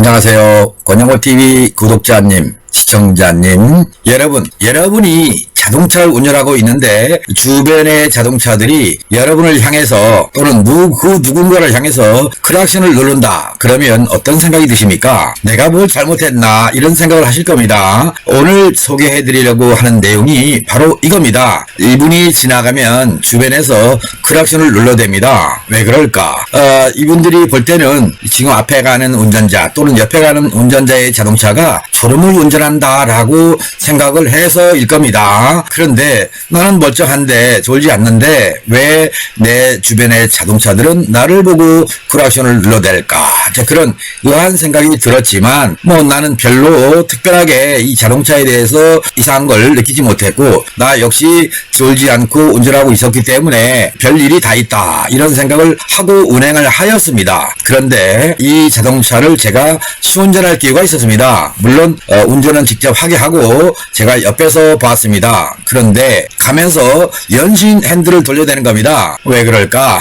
안녕하세요. 권영호TV 구독자님, 시청자님, 여러분이 자동차를 운전하고 있는데 주변의 자동차들이 여러분을 향해서 또는 누군가를 향해서 크락션을 누른다. 그러면 어떤 생각이 드십니까? 내가 뭘 잘못했나 이런 생각을 하실 겁니다. 오늘 소개해드리려고 하는 내용이 바로 이겁니다. 이분이 지나가면 주변에서 크락션을 눌러댑니다. 왜 그럴까? 이분들이 볼 때는 지금 앞에 가는 운전자 또는 옆에 가는 운전자의 자동차가 졸음을 운전한다라고 생각을 해서일 겁니다. 그런데 나는 멀쩡한데 졸지 않는데 왜 내 주변의 자동차들은 나를 보고 크락션을 눌러댈까? 그런 의아한 생각이 들었지만 나는 별로 특별하게 이 자동차에 대해서 이상한 걸 느끼지 못했고 나 역시 졸지 않고 운전하고 있었기 때문에 별일이 다 있다 이런 생각을 하고 운행을 하였습니다. 그런데 이 자동차를 제가 시운전할 기회가 있었습니다. 물론 운전은 직접 하게 하고 제가 옆에서 봤습니다. 그런데 가면서 연신 핸들을 돌려대는 겁니다. 왜 그럴까?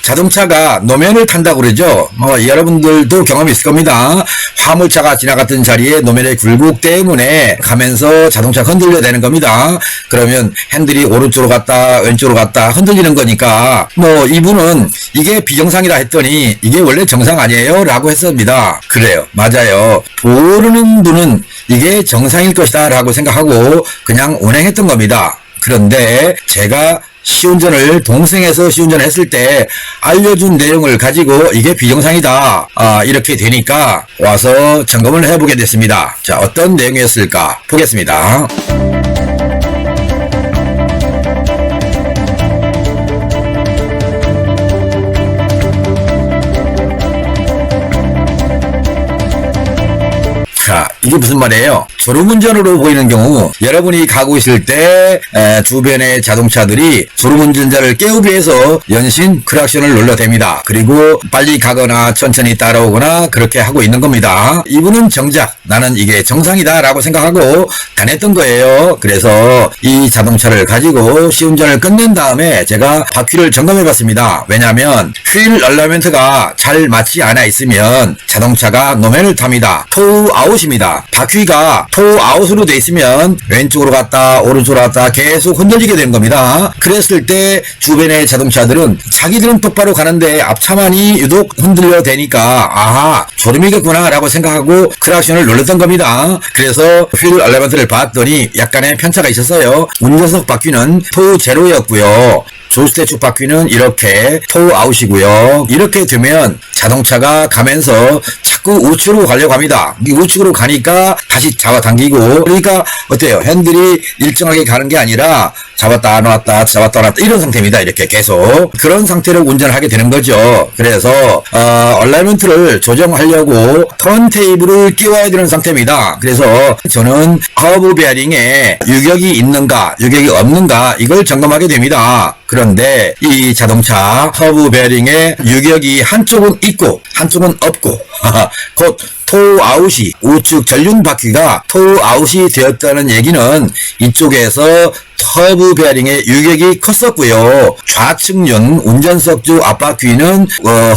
자동차가 노면을 탄다고 그러죠. 여러분들도 경험이 있을 겁니다. 화물차가 지나갔던 자리에 노면의 굴곡 때문에 가면서 자동차가 흔들려대는 겁니다. 그러면 핸들이 오른쪽으로 갔다 왼쪽으로 갔다 흔들리는 거니까 이분은 이게 비정상이라 했더니 이게 원래 정상 아니에요? 라고 했습니다. 그래요. 맞아요. 모르는 분은 이게 정상일 것이다 라고 생각하고 그냥 운행했던 겁니다. 그런데 제가 시운전을 동생에서 시운전을 했을 때 알려준 내용을 가지고 이게 비정상이다 이렇게 되니까 와서 점검을 해보게 됐습니다. 자, 어떤 내용이었을까 보겠습니다. 자, 이게 무슨 말이에요? 졸음운전으로 보이는 경우 여러분이 가고 있을 때 주변의 자동차들이 졸음운전자를 깨우기 위해서 연신 크락션을 눌러댑니다. 그리고 빨리 가거나 천천히 따라오거나 그렇게 하고 있는 겁니다. 이분은 정작 나는 이게 정상이다 라고 생각하고 다녔던 거예요. 그래서 이 자동차를 가지고 시운전을 끝낸 다음에 제가 바퀴를 점검해 봤습니다. 왜냐하면 휠 얼라이먼트가 잘 맞지 않아 있으면 자동차가 노면을 탑니다. 토우 아웃입니다. 바퀴가 토우 아웃으로 돼 있으면 왼쪽으로 갔다 오른쪽으로 갔다 계속 흔들리게 되는 겁니다. 그랬을 때 주변의 자동차들은 자기들은 똑바로 가는데 앞차만이 유독 흔들려 대니까 아하 졸음이겠구나 라고 생각하고 크락션을 눌렀던 겁니다. 그래서 휠 얼라이먼트를 봤더니 약간의 편차가 있었어요. 운전석 바퀴는 토우 제로였고요. 조수대축 바퀴는 이렇게 토우 아웃이고요. 이렇게 되면 자동차가 가면서 자꾸 우측으로 가려고 합니다. 이 우측으로 가니까 다시 잡아당기고 그러니까 어때요? 핸들이 일정하게 가는 게 아니라 잡았다 놨다 잡았다 놨다 이런 상태입니다. 이렇게 계속 그런 상태로 운전을 하게 되는 거죠. 그래서 얼라이먼트를 조정하려고 턴테이블을 끼워야 되는 상태입니다. 그래서 저는 허브 베어링에 유격이 있는가 유격이 없는가 이걸 점검하게 됩니다. 그런데 이 자동차 허브 베어링에 유격이 한쪽은 있고 한쪽은 없고 곧 토우 아웃이 우측 전륜 바퀴가 토우 아웃이 되었다는 얘기는 이쪽에서 허브 베어링의 유격이 컸었고요. 좌측륜 운전석 쪽 앞바퀴는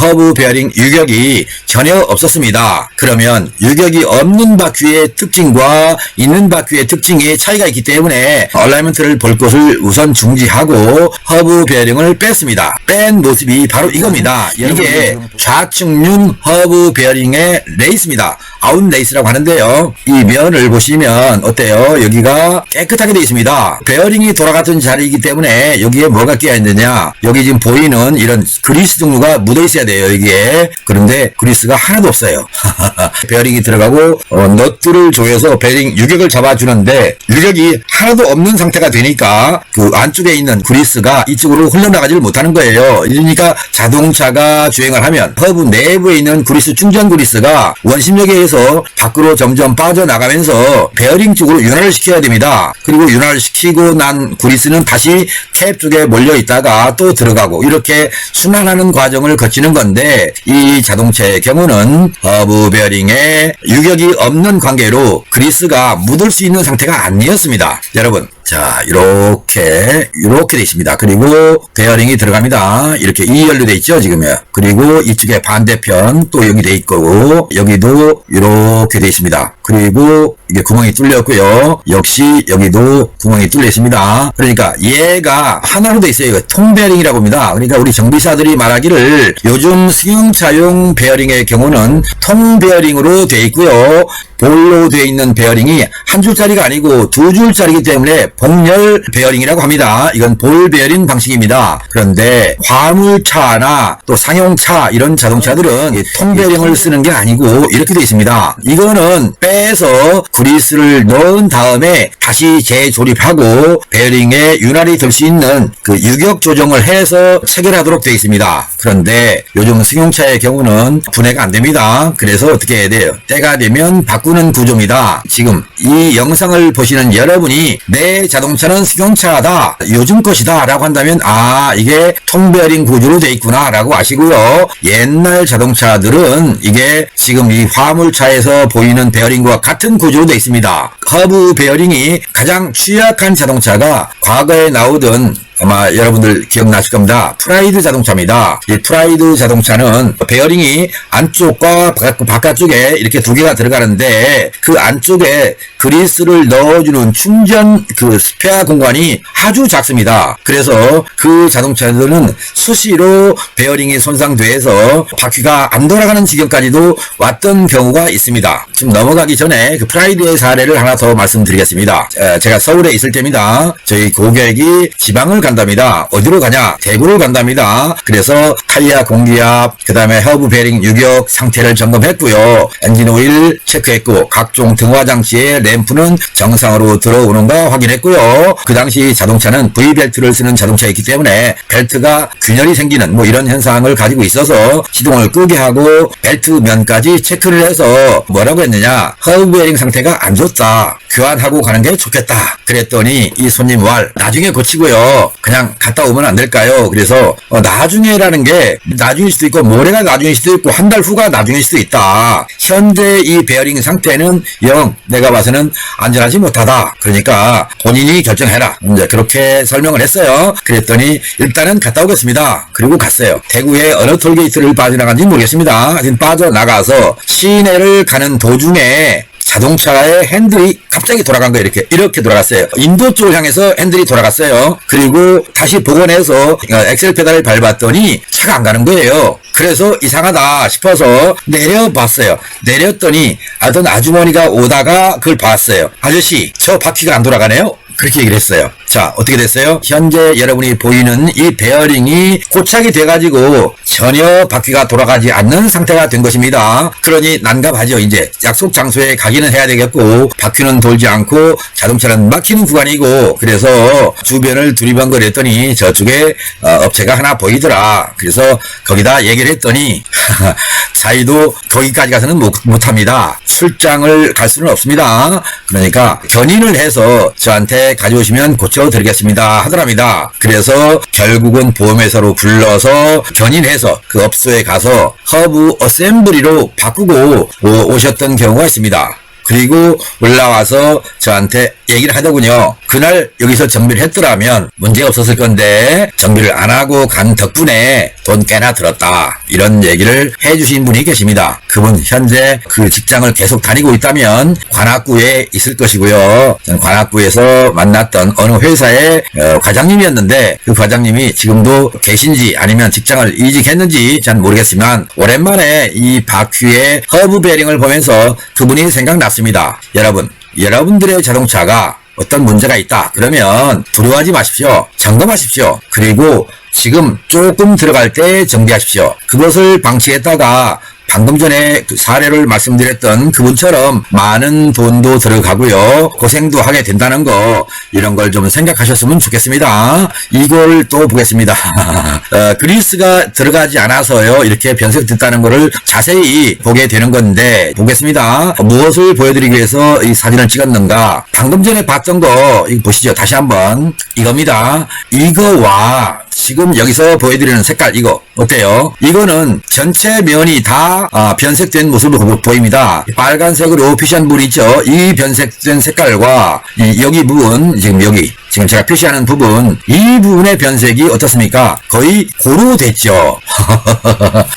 허브 베어링 유격이 전혀 없었습니다. 그러면 유격이 없는 바퀴의 특징과 있는 바퀴의 특징이 차이가 있기 때문에 얼라이먼트를 볼 것을 우선 중지하고 허브 베어링을 뺐습니다. 뺀 모습이 바로 이겁니다. 이게 좌측륜 허브 베어링의 레이스입니다. 아웃 레이스라고 하는데요. 이 면을 보시면 어때요? 여기가 깨끗하게 되어 있습니다. 베어링이 돌아갔던 자리이기 때문에 여기에 뭐가 끼어 있느냐? 여기 지금 보이는 이런 그리스 종류가 묻어 있어야 돼요. 여기에. 그런데 그리스가 하나도 없어요. 베어링이 들어가고 너트를 조여서 베어링 유격을 잡아주는데 유격이 하나도 없는 상태가 되니까 그 안쪽에 있는 그리스가 이쪽으로 흘러나가지를 못하는 거예요. 그러니까 자동차가 주행을 하면 허브 내부에 있는 그리스 충전 그리스가 원심력에 의해서 밖으로 점점 빠져나가면서 베어링 쪽으로 윤활을 시켜야 됩니다. 그리고 윤활을 시키고 난 그리스는 다시 캡 쪽에 몰려 있다가 또 들어가고 이렇게 순환하는 과정을 거치는 건데 이 자동차의 경우는 허브 베어링에 유격이 없는 관계로 그리스가 묻을 수 있는 상태가 아니었습니다. 여러분 자, 이렇게 돼 있습니다. 그리고 베어링이 들어갑니다. 이렇게 2열로 돼 있죠, 지금요. 그리고 이쪽에 반대편 또 여기 돼 있고, 여기도 이렇게 돼 있습니다. 그리고 이게 구멍이 뚫렸고요. 역시 여기도 구멍이 뚫려 있습니다. 그러니까 얘가 하나로 돼 있어요. 이거 통베어링이라고 합니다. 그러니까 우리 정비사들이 말하기를 요즘 승용차용 베어링의 경우는 통베어링으로 돼 있고요. 볼로 되어 있는 베어링이 한 줄짜리가 아니고 두 줄짜리이기 때문에 복열 베어링이라고 합니다. 이건 볼 베어링 방식입니다. 그런데 화물차나 또 상용차 이런 자동차들은 통 베어링을 쓰는 게 아니고 이렇게 되어 있습니다. 이거는 빼서 그리스를 넣은 다음에 다시 재조립하고 베어링에 윤활이 될 수 있는 그 유격 조정을 해서 체결하도록 되어 있습니다. 그런데 요즘 승용차의 경우는 분해가 안 됩니다. 그래서 어떻게 해야 돼요? 때가 되면 바꾸는 구조입니다. 지금 이 영상을 보시는 여러분이 내 자동차는 승용차다, 요즘 것이다 라고 한다면 이게 통베어링 구조로 되어 있구나 라고 아시고요. 옛날 자동차들은 이게 지금 이 화물차에서 보이는 베어링과 같은 구조로 되어 있습니다. 허브 베어링이 가장 취약한 자동차가 과거에 나오던 아마 여러분들 기억나실 겁니다. 프라이드 자동차입니다. 이 프라이드 자동차는 베어링이 안쪽과 바깥쪽에 이렇게 두 개가 들어가는데 그 안쪽에 그리스를 넣어주는 충전 그 스페어 공간이 아주 작습니다. 그래서 그 자동차들은 수시로 베어링이 손상돼서 바퀴가 안 돌아가는 지경까지도 왔던 경우가 있습니다. 좀 넘어가기 전에 그 프라이드의 사례를 하나 더 말씀드리겠습니다. 제가 서울에 있을 때입니다. 저희 고객이 지방을 간답니다. 어디로 가냐? 대구를 간답니다. 그래서 타이어 공기압, 그 다음에 허브 베어링 유격 상태를 점검했고요. 엔진 오일 체크했고 각종 등화 장치의 램프는 정상으로 들어오는가 확인했고요. 그 당시 자동차는 V벨트를 쓰는 자동차였기 때문에 벨트가 균열이 생기는 뭐 이런 현상을 가지고 있어서 시동을 끄게 하고 벨트 면까지 체크를 해서 뭐라고 했느냐? 허브 베어링 상태가 안 좋다. 교환하고 가는 게 좋겠다. 그랬더니 이 손님 말 나중에 고치고요. 그냥 갔다 오면 안 될까요? 그래서 나중에라는 게 나중일 수도 있고 모레가 나중일 수도 있고 한 달 후가 나중일 수도 있다. 현재 이 베어링 상태는 영 내가 봐서는 안전하지 못하다. 그러니까 본인이 결정해라. 이제 그렇게 설명을 했어요. 그랬더니 일단은 갔다 오겠습니다. 그리고 갔어요. 대구의 어느 톨게이트를 빠져나간지 모르겠습니다. 하여튼 빠져나가서 시내를 가는 도중에 자동차의 핸들이 갑자기 돌아간 거예요. 이렇게 돌아갔어요. 인도 쪽을 향해서 핸들이 돌아갔어요. 그리고 다시 복원해서 엑셀 페달을 밟았더니 차가 안 가는 거예요. 그래서 이상하다 싶어서 내려봤어요. 내렸더니 어떤 아주머니가 오다가 그걸 봤어요. 아저씨, 저 바퀴가 안 돌아가네요? 그렇게 얘기를 했어요. 자, 어떻게 됐어요? 현재 여러분이 보이는 이 베어링이 고착이 돼가지고 전혀 바퀴가 돌아가지 않는 상태가 된 것입니다. 그러니 난감하죠. 이제 약속 장소에 가기는 해야 되겠고 바퀴는 돌지 않고 자동차는 막히는 구간이고 그래서 주변을 두리번거렸더니 저쪽에 업체가 하나 보이더라. 그래서 거기다 얘기를 했더니 자기도 거기까지 가서는 못합니다. 출장을 갈 수는 없습니다. 그러니까 견인을 해서 저한테 가져오시면 고쳐드리겠습니다 하더랍니다. 그래서 결국은 보험회사로 불러서 견인해서 그 업소에 가서 허브 어셈블리로 바꾸고 오셨던 경우가 있습니다. 그리고 올라와서 저한테 얘기를 하더군요. 그날 여기서 정비를 했더라면 문제가 없었을 건데 정비를 안 하고 간 덕분에 돈 꽤나 들었다. 이런 얘기를 해주신 분이 계십니다. 그분 현재 그 직장을 계속 다니고 있다면 관악구에 있을 것이고요. 저는 관악구에서 만났던 어느 회사의 과장님이었는데 그 과장님이 지금도 계신지 아니면 직장을 이직했는지 잘 모르겠지만 오랜만에 이 바퀴의 허브 베어링을 보면서 그분이 생각났습니다. 여러분들의 자동차가 어떤 문제가 있다. 그러면 두려워하지 마십시오. 점검하십시오. 그리고 지금 조금 들어갈 때 정비하십시오. 그것을 방치했다가 방금 전에 그 사례를 말씀드렸던 그분처럼 많은 돈도 들어가고요. 고생도 하게 된다는 거 이런 걸 좀 생각하셨으면 좋겠습니다. 이걸 또 보겠습니다. 그리스가 들어가지 않아서요. 이렇게 변색됐다는 거를 자세히 보게 되는 건데 보겠습니다. 무엇을 보여드리기 위해서 이 사진을 찍었는가. 방금 전에 봤던 거 이거 보시죠. 다시 한번 이겁니다. 이거와 지금 여기서 보여드리는 색깔 이거 어때요? 이거는 전체 면이 다 변색된 모습으로 보입니다. 빨간색으로 표시한 부분 있죠? 이 변색된 색깔과 여기 부분 지금 제가 표시하는 부분 이 부분의 변색이 어떻습니까? 거의 고루 됐죠.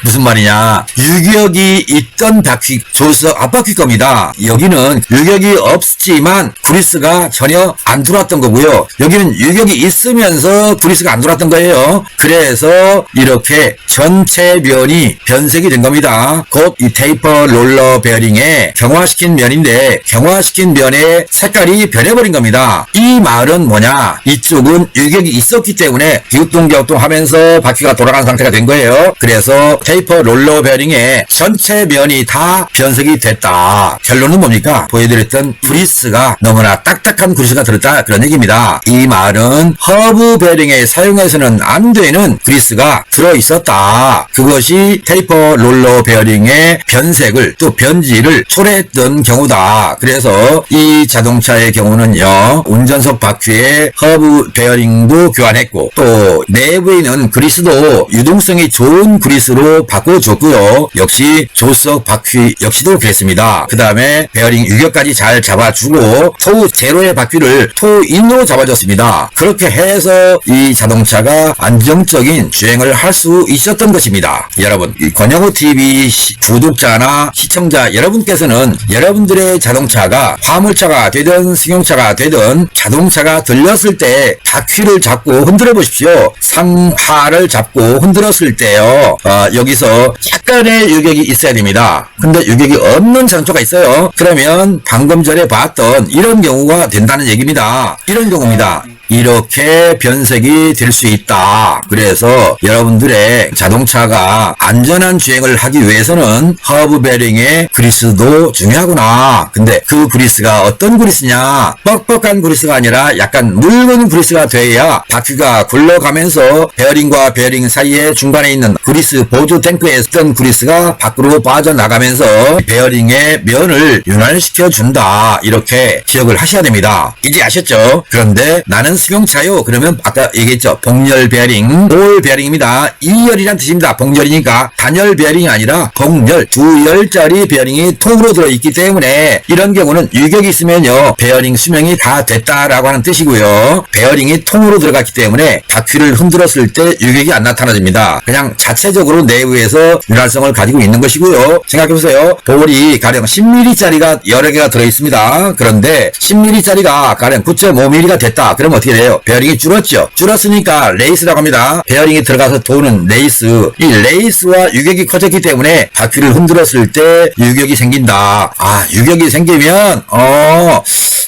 무슨 말이냐? 유격이 있던 바퀴 조수석 앞바퀴 겁니다. 여기는 유격이 없지만 그리스가 전혀 안 들어왔던 거고요. 여기는 유격이 있으면서 그리스가 안 들어왔던 거예요. 그래서 이렇게 전체 면이 변색이 된 겁니다. 곧 이 테이퍼 롤러 베어링에 경화시킨 면인데 경화시킨 면의 색깔이 변해버린 겁니다. 이 말은 뭐냐? 이쪽은 유격이 있었기 때문에 기웃동격동 하면서 바퀴가 돌아가는 상태가 된 거예요. 그래서 테이퍼 롤러 베어링에 전체 면이 다 변색이 됐다. 결론은 뭡니까? 보여드렸던 그리스가 너무나 딱딱한 그리스가 들었다 그런 얘기입니다. 이 말은 허브 베어링에 사용해서는 안 되는 그리스가 들어있었다. 그것이 테이퍼 롤러 베어링의 변색을 또 변질을 초래했던 경우다. 그래서 이 자동차의 경우는요. 운전석 바퀴에 허브 베어링도 교환했고 또 내부에 있는 그리스도 유동성이 좋은 그리스로 바꿔줬고요. 역시 조수석 바퀴 역시도 그랬습니다. 그 다음에 베어링 유격까지 잘 잡아주고 토 제로의 바퀴를 토인으로 잡아줬습니다. 그렇게 해서 이 자동차가 안정적인 주행을 할 수 있었던 것입니다. 여러분 이 권영호TV 구독자나 시청자 여러분께서는 여러분들의 자동차가 화물차가 되든 승용차가 되든 자동차가 들렸을 때 바퀴를 잡고 흔들어 보십시오. 상하를 잡고 흔들었을 때요. 여기서 약간의 유격이 있어야 됩니다. 근데 유격이 없는 자동차가 있어요. 그러면 방금 전에 봤던 이런 경우가 된다는 얘기입니다. 이런 경우입니다. 이렇게 변색이 될 수 있다. 그래서 여러분들의 자동차가 안전한 주행을 하기 위해서는 허브 베어링의 그리스도 중요하구나. 근데 그 그리스가 어떤 그리스냐? 뻑뻑한 그리스가 아니라 약간 묽은 그리스가 돼야 바퀴가 굴러가면서 베어링과 베어링 사이에 중간에 있는 그리스 보조 탱크에 있던 그리스가 밖으로 빠져나가면서 베어링의 면을 윤활시켜 준다. 이렇게 기억을 하셔야 됩니다. 이제 아셨죠? 그런데 나는 승용차요. 그러면 아까 얘기했죠. 복열 베어링, 볼 베어링입니다. 2열이란 뜻입니다. 복열이니까 단열 베어링이 아니라 복열, 2열짜리 베어링이 통으로 들어있기 때문에 이런 경우는 유격이 있으면요. 베어링 수명이 다 됐다라고 하는 뜻이고요. 베어링이 통으로 들어갔기 때문에 바퀴를 흔들었을 때 유격이 안 나타나집니다. 그냥 자체적으로 내부에서 윤활성을 가지고 있는 것이고요. 생각해보세요. 볼이 가령 10mm짜리가 여러 개가 들어있습니다. 그런데 10mm짜리가 가령 9.5mm가 됐다. 그럼 어떻게 돼요? 베어링이 줄었죠. 줄었으니까 레이스라고 합니다. 베어링이 들어가서 도는 레이스. 이 레이스와 유격이 커졌기 때문에 바퀴를 흔들었을 때 유격이 생긴다. 유격이 생기면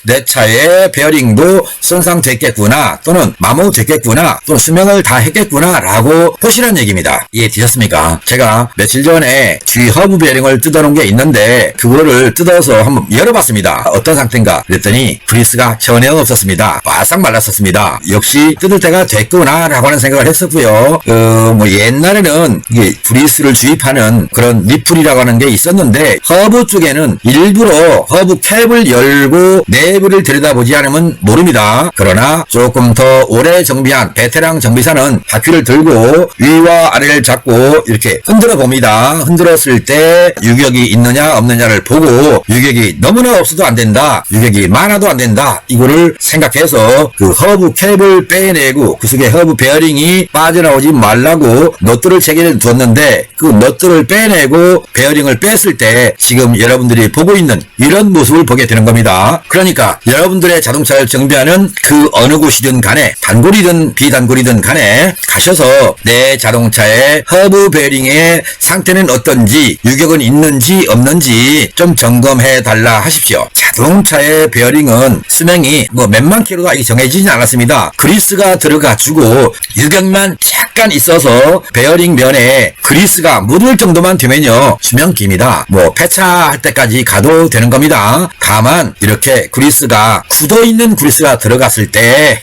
내 차의 베어링도 손상됐겠구나 또는 마모됐겠구나 또는 수명을 다 했겠구나 라고 보시라는 얘기입니다. 이해되셨습니까? 제가 며칠 전에 뒤 허브 베어링을 뜯어놓은 게 있는데 그거를 뜯어서 한번 열어봤습니다. 어떤 상태인가 그랬더니 그리스가 전혀 없었습니다. 바싹 말랐었습니다. 역시 뜯을 때가 됐구나 라고 하는 생각을 했었고요. 옛날에는 이게 그리스를 주입하는 그런 리플이라고 하는 게 있었는데 허브 쪽에는 일부러 허브 캡을 열고 내부를 들여다보지 않으면 모릅니다. 그러나 조금 더 오래 정비한 베테랑 정비사는 바퀴를 들고 위와 아래를 잡고 이렇게 흔들어 봅니다. 흔들었을 때 유격이 있느냐 없느냐를 보고 유격이 너무나 없어도 안 된다. 유격이 많아도 안 된다. 이거를 생각해서 그 허브 캡을 빼내고 그 속에 허브 베어링이 빠져나오지 말라고 너트를 체결해 두었는데 그 너트를 빼내고 베어링을 뺐을 때 지금 여러분들이 보고 있는 이런 모습을 보게 되는 겁니다. 그러니까 여러분들의 자동차를 정비하는 그 어느 곳이든 간에 단골이든 비단골이든 간에 가셔서 내 자동차의 허브 베어링의 상태는 어떤지 유격은 있는지 없는지 좀 점검해 달라 하십시오. 자동차의 베어링은 수명이 몇만 킬로가 정해지진 않았습니다. 그리스가 들어가지고 유격만 약간 있어서 베어링 면에 그리스가 묻을 정도만 되면요 수명 깁니다. 폐차할 때까지 가도 되는 겁니다. 다만 이렇게 그리스가 굳어있는 그리스가 들어갔을 때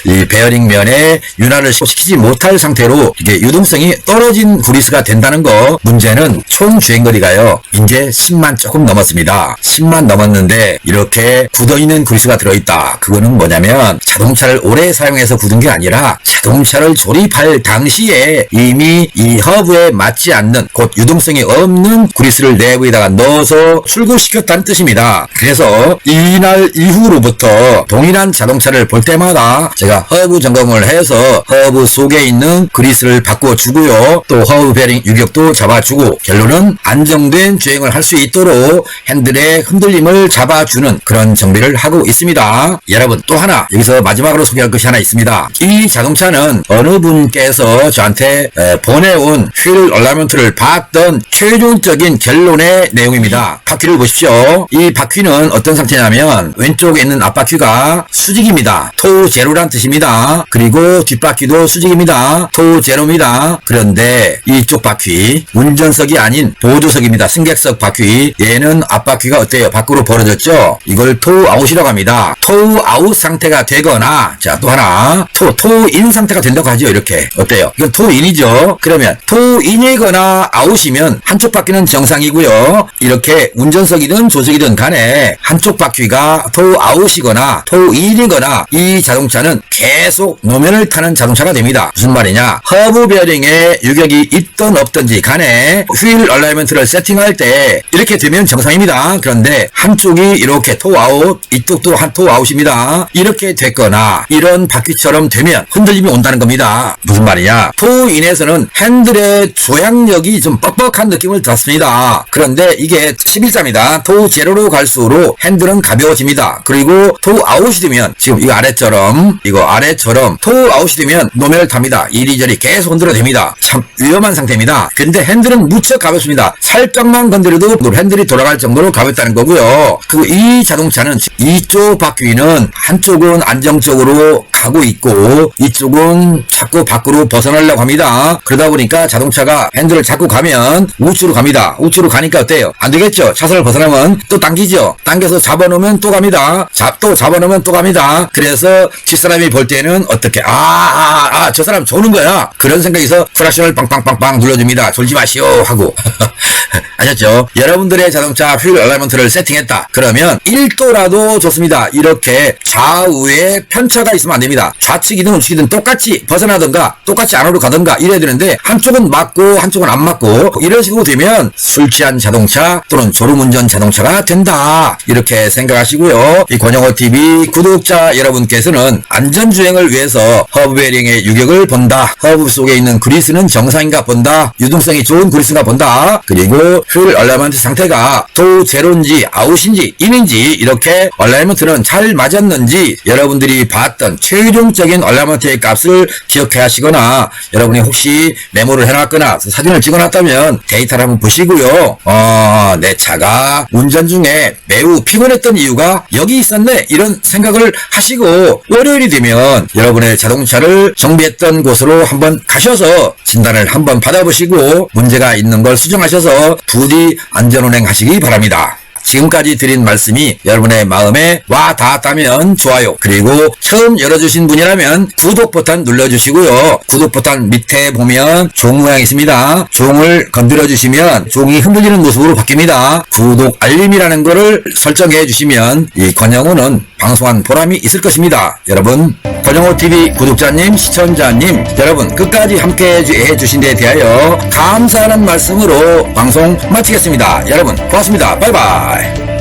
이 베어링 면에 윤활을 시키지 못할 상태로 이게 유동성이 떨어진 그리스가 된다는 거. 문제는 총 주행거리가요 이제 10만 조금 넘었습니다. 10만 넘었는데 봤는데 이렇게 굳어있는 그리스가 들어있다. 그거는 뭐냐면 자동차를 오래 사용해서 굳은 게 아니라 자동차를 조립할 당시에 이미 이 허브에 맞지 않는 곧 유동성이 없는 그리스를 내부에다가 넣어서 출고시켰다는 뜻입니다. 그래서 이날 이후로부터 동일한 자동차를 볼 때마다 제가 허브 점검을 해서 허브 속에 있는 그리스를 바꿔주고요. 또 허브 베링 유격도 잡아주고 결론은 안정된 주행을 할 수 있도록 핸들의 흔들림을 잡아주는 그런 정비를 하고 있습니다. 여러분 또 하나 여기서 마지막으로 소개할 것이 하나 있습니다. 이 자동차는 어느 분께서 저한테 보내온 휠 얼라이먼트를 봤던 최종적인 결론의 내용입니다. 바퀴를 보십시오. 이 바퀴는 어떤 상태냐면 왼쪽에 있는 앞바퀴가 수직입니다. 토 제로란 뜻입니다. 그리고 뒷바퀴도 수직입니다. 토 제로입니다. 그런데 이쪽 바퀴 운전석이 아닌 보조석입니다. 승객석 바퀴 얘는 앞바퀴가 어때요? 밖으로 벌어졌죠? 이걸 토 아웃이라고 합니다. 토 아웃 상태가 되거나 자 또 하나 토인 상태가 된다고 하죠. 이렇게 어때요? 이건 토인이죠. 그러면 토인이거나 아웃이면 한쪽 바퀴는 정상이고요. 이렇게 운전석이든 조석이든 간에 한쪽 바퀴가 토 아웃이거나 토인이거나 이 자동차는 계속 노면을 타는 자동차가 됩니다. 무슨 말이냐? 허브 베어링에 유격이 있든 없든지 간에 휠 얼라이먼트를 세팅할 때 이렇게 되면 정상입니다. 그런데 한쪽이 이렇게 토 아웃, 이쪽도 한 토 아웃입니다. 이렇게 됐거나 이런 바퀴처럼 되면 흔들림이 온다는 겁니다. 무슨 말이냐? 토인에서는 핸들의 조향력이 좀 뻑뻑한 느낌을 받습니다. 그런데 이게 11자입니다. 토 제로로 갈수록 핸들은 가벼워집니다. 그리고 토 아웃이 되면 지금 이거 아래처럼 토 아웃이 되면 노면을 탑니다. 이리저리 계속 흔들어 댑니다. 참 위험한 상태입니다. 근데 핸들은 무척 가볍습니다. 살짝만 건드려도 핸들이 돌아갈 정도로 가볍다는 거고요. 그리고 이 자동차는 이쪽 바퀴는 한쪽은 안정적으로 가고 있고 이쪽은 자꾸 밖으로 벗어나려고 합니다. 그러다 보니까 자동차가 핸들을 잡고 가면 우측으로 갑니다. 우측으로 가니까 어때요? 안 되겠죠? 차선을 벗어나면 또 당기죠? 당겨서 잡아놓으면 또 갑니다. 또 잡아놓으면 또 갑니다. 그래서 뒷사람이 볼 때는 어떻게 저 사람 조는 거야. 그런 생각에서 크락션을 빵빵빵빵 눌러줍니다. 졸지 마시오 하고 아셨죠? 여러분들의 자동차 휠 얼라이먼트를 세팅했다. 그러면 1도라도 좋습니다. 이렇게 좌우에 편차가 있으면 안 됩니다. 좌측이든 우측이든 똑같이 벗어나든가 똑같이 안으로 가든가 이래야 되는데 한쪽은 맞고 한쪽은 안 맞고 이런 식으로 되면 술 취한 자동차 또는 졸음운전 자동차가 된다. 이렇게 생각하시고요. 이 권영호TV 구독자 여러분께서는 안전주행을 위해서 허브 베어링의 유격을 본다. 허브 속에 있는 그리스는 정상인가 본다. 유동성이 좋은 그리스인가 본다. 그리고 휠 얼라이먼트 상태가 토 제로인지 아웃인지 인인지 이렇게 얼라이먼트는 잘 맞았는지 여러분들이 봤던 최종적인 얼라이먼트의 값을 기억해 하시거나 여러분이 혹시 메모를 해놨거나 사진을 찍어놨다면 데이터를 한번 보시고요. 내 차가 운전 중에 매우 피곤했던 이유가 여기 있었네 이런 생각을 하시고 월요일이 되면 여러분의 자동차를 정비했던 곳으로 한번 가셔서 진단을 한번 받아보시고 문제가 있는 걸 수정하셔서 부디 안전운행 하시기 바랍니다. 지금까지 드린 말씀이 여러분의 마음에 와 닿았다면 좋아요, 그리고 처음 열어주신 분이라면 구독 버튼 눌러주시고요. 구독 버튼 밑에 보면 종 모양이 있습니다. 종을 건드려 주시면 종이 흔들리는 모습으로 바뀝니다. 구독 알림이라는 거를 설정해 주시면 이 권영호는 방송한 보람이 있을 것입니다. 여러분 권영호TV 구독자님, 시청자님 여러분 끝까지 함께 해주신 데 대하여 감사하는 말씀으로 방송 마치겠습니다. 여러분 고맙습니다. 바이바이.